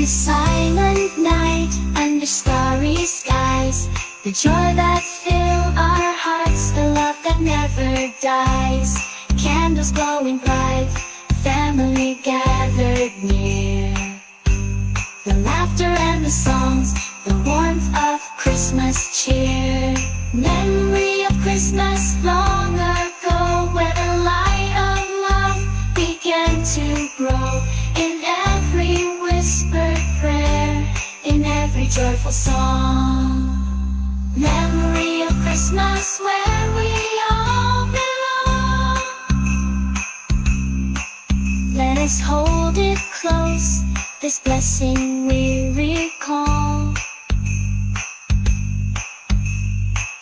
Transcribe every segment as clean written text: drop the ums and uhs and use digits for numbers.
the silent night, under starry skies, the joy that fill our hearts, the love that never dies. Candles glowing bright, family gathered near. The laughter and the songs, the warmth of Christmas cheer. Memory of Christmas long ago, where the light of love began to grow. In every whispered prayer, in every joyful song. Memory of Christmas where we all belong. Let us hold it close, this blessing we recall.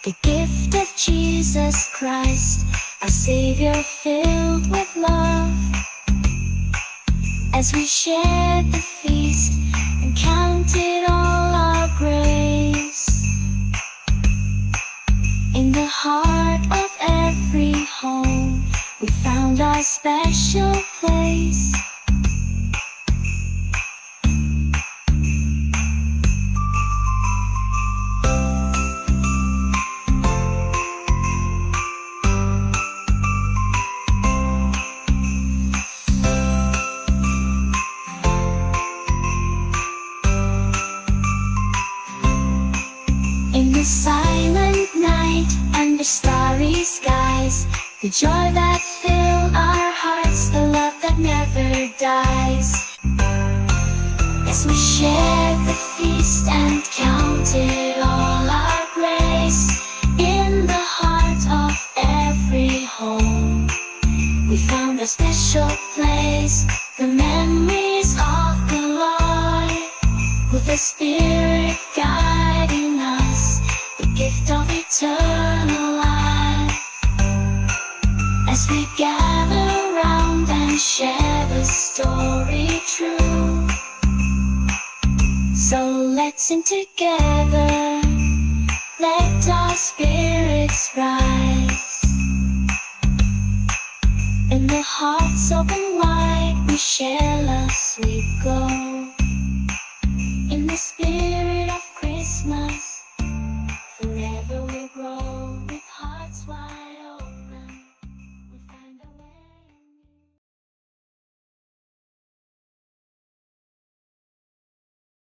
The gift of Jesus Christ, our Savior filled with love. As we shared the feast and counted all our grace, in the heart of every home we found our special place. In the silent night, under starry skies, the joy that fill our hearts, the love that never dies. As we shared the feast and counted all our grace, in the heart of every home we found a special place. The memories of the Lord, with the Spirit guiding us, the gift of eternal life. As we gather round and share the story true, so let's sing together, let our spirits rise. In the hearts open wide, we share love's sweet